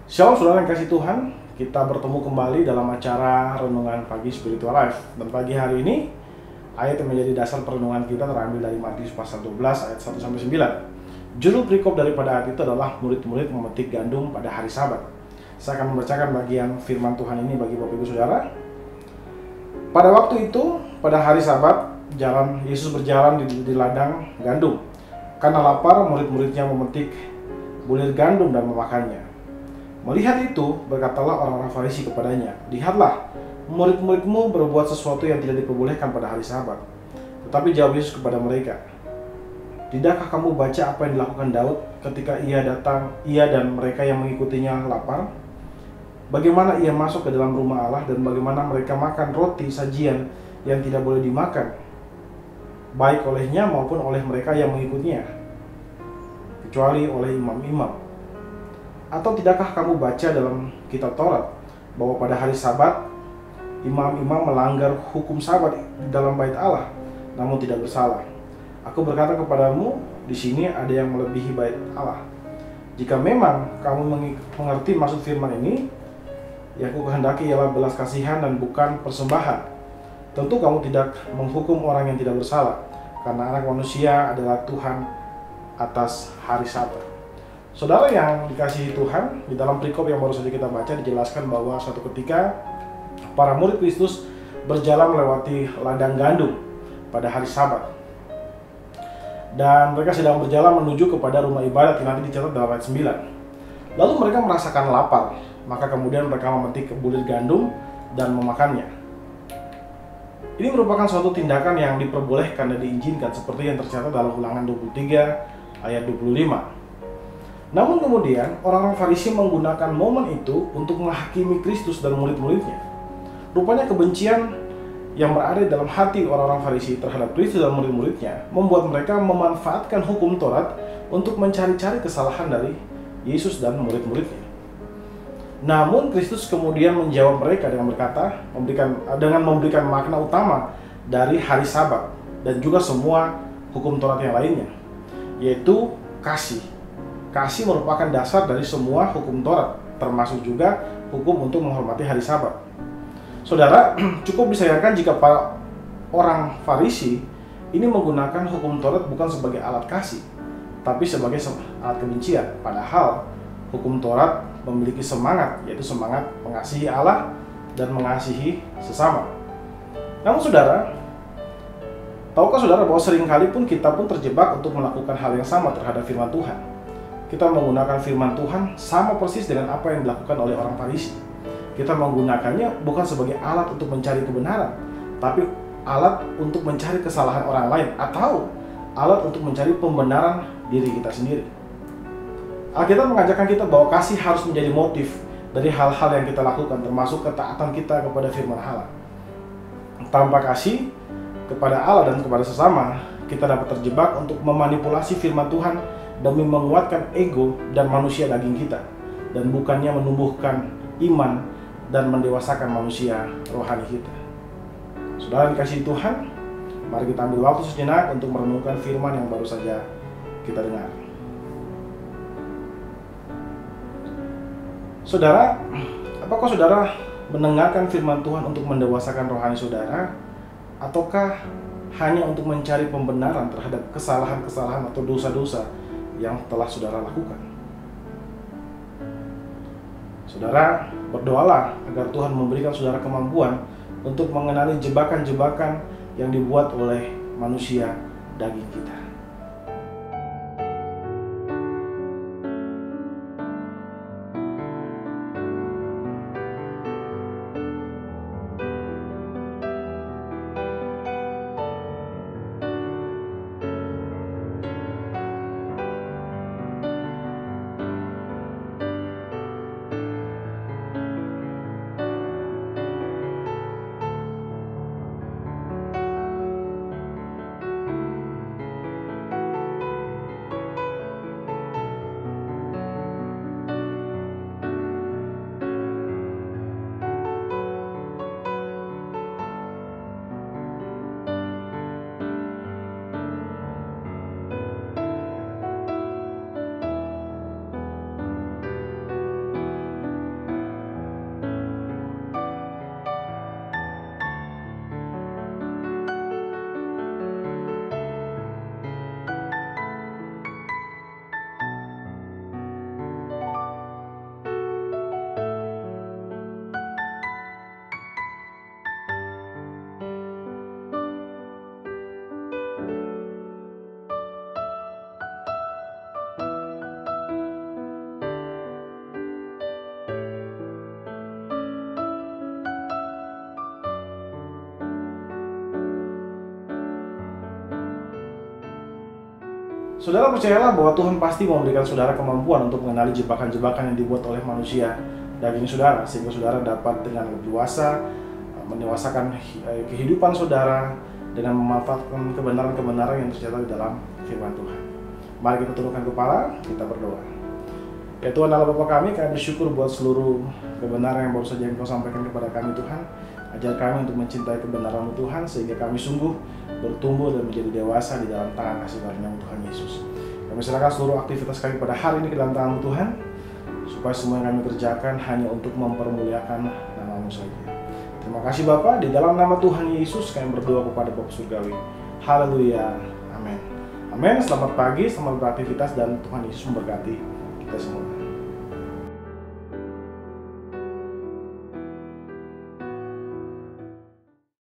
Shalom saudara yang kasih Tuhan, kita bertemu kembali dalam acara Renungan Pagi Spiritual Life. Dan pagi hari ini, ayat yang menjadi dasar perenungan kita terambil dari Matius pasal 12 ayat 1-9. Judul perikop daripada ayat itu adalah murid-murid memetik gandum pada hari Sabat. Saya akan membacakan bagian firman Tuhan ini bagi Bapak Ibu Saudara. Pada waktu itu, pada hari Sabat, Yesus berjalan di ladang gandum. Karena lapar, murid-muridnya memetik bulir gandum dan memakannya. Melihat itu, berkatalah orang-orang Farisi kepadanya, "Lihatlah, murid-muridmu berbuat sesuatu yang tidak diperbolehkan pada hari Sabat." Tetapi jawab Yesus kepada mereka, "Tidakkah kamu baca apa yang dilakukan Daud ketika ia dan mereka yang mengikutinya lapar? Bagaimana ia masuk ke dalam rumah Allah dan bagaimana mereka makan roti sajian yang tidak boleh dimakan, baik olehnya maupun oleh mereka yang mengikutinya, kecuali oleh imam-imam. Atau tidakkah kamu baca dalam kitab Taurat bahwa pada hari Sabat imam-imam melanggar hukum Sabat di dalam bait Allah, namun tidak bersalah? Aku berkata kepadamu, di sini ada yang melebihi bait Allah. Jika memang kamu mengerti maksud firman ini, yang aku kehendaki ialah belas kasihan dan bukan persembahan. Tentu kamu tidak menghukum orang yang tidak bersalah, karena Anak Manusia adalah Tuhan atas hari Sabat." Saudara yang dikasihi Tuhan, di dalam perikop yang baru saja kita baca dijelaskan bahwa suatu ketika para murid Kristus berjalan melewati ladang gandum pada hari Sabat. Dan mereka sedang berjalan menuju kepada rumah ibadat yang nanti dicatat dalam ayat 9. Lalu mereka merasakan lapar, maka kemudian mereka memetik bulir gandum dan memakannya. Ini merupakan suatu tindakan yang diperbolehkan dan diizinkan seperti yang tercatat dalam Ulangan 23 ayat 25. Namun kemudian orang-orang Farisi menggunakan momen itu untuk menghakimi Kristus dan murid-muridnya. Rupanya kebencian yang berada dalam hati orang-orang Farisi terhadap Kristus dan murid-muridnya membuat mereka memanfaatkan hukum Taurat untuk mencari-cari kesalahan dari Yesus dan murid-muridnya. Namun Kristus kemudian menjawab mereka dengan berkata, memberikan makna utama dari hari Sabat dan juga semua hukum Taurat yang lainnya, yaitu kasih. Kasih merupakan dasar dari semua hukum Taurat, termasuk juga hukum untuk menghormati hari Sabat. Saudara, cukup disayangkan jika para orang Farisi ini menggunakan hukum Taurat bukan sebagai alat kasih, tapi sebagai alat kebencian. Padahal hukum Taurat memiliki semangat, yaitu semangat mengasihi Allah dan mengasihi sesama. Namun saudara, tahukah saudara bahwa seringkali pun kita pun terjebak untuk melakukan hal yang sama terhadap firman Tuhan? Kita menggunakan firman Tuhan sama persis dengan apa yang dilakukan oleh orang Farisi. Kita menggunakannya bukan sebagai alat untuk mencari kebenaran, tapi alat untuk mencari kesalahan orang lain, atau alat untuk mencari pembenaran diri kita sendiri. Alkitab mengajarkan kita bahwa kasih harus menjadi motif dari hal-hal yang kita lakukan, termasuk ketaatan kita kepada firman Allah. Tanpa kasih kepada Allah dan kepada sesama, kita dapat terjebak untuk memanipulasi firman Tuhan demi menguatkan ego dan manusia daging kita, dan bukannya menumbuhkan iman dan mendewasakan manusia rohani kita. Saudara dikasihi Tuhan, mari kita ambil waktu sejenak untuk merenungkan firman yang baru saja kita dengar. Saudara, apakah saudara mendengarkan firman Tuhan untuk mendewasakan rohani saudara, ataukah hanya untuk mencari pembenaran terhadap kesalahan-kesalahan atau dosa-dosa yang telah saudara lakukan? Saudara, berdoalah agar Tuhan memberikan saudara kemampuan untuk mengenali jebakan-jebakan yang dibuat oleh manusia daging kita. Saudara percayalah bahwa Tuhan pasti memberikan saudara kemampuan untuk mengenali jebakan-jebakan yang dibuat oleh manusia daging saudara, sehingga saudara dapat dengan leluasa mendewasakan kehidupan saudara dengan memanfaatkan kebenaran-kebenaran yang tercatat di dalam firman Tuhan. Mari kita tundukkan kepala, kita berdoa. Ya Tuhan Allah Bapa kami bersyukur buat seluruh kebenaran yang baru saja Engkau sampaikan kepada kami Tuhan. Ajar kami untuk mencintai kebenaran-Mu Tuhan, sehingga kami sungguh bertumbuh dan menjadi dewasa di dalam tangan kasih karunia-Mu Tuhan Yesus. Kami serahkan seluruh aktivitas kami pada hari ini ke dalam tangan-Mu Tuhan, supaya semua yang kami kerjakan hanya untuk mempermuliakan nama-Mu saja. Terima kasih Bapa, di dalam nama Tuhan Yesus kami berdoa kepada Bapa Surgawi. Haleluya, amin. Amin, selamat pagi, selamat beraktivitas, dan Tuhan Yesus memberkati kita semua.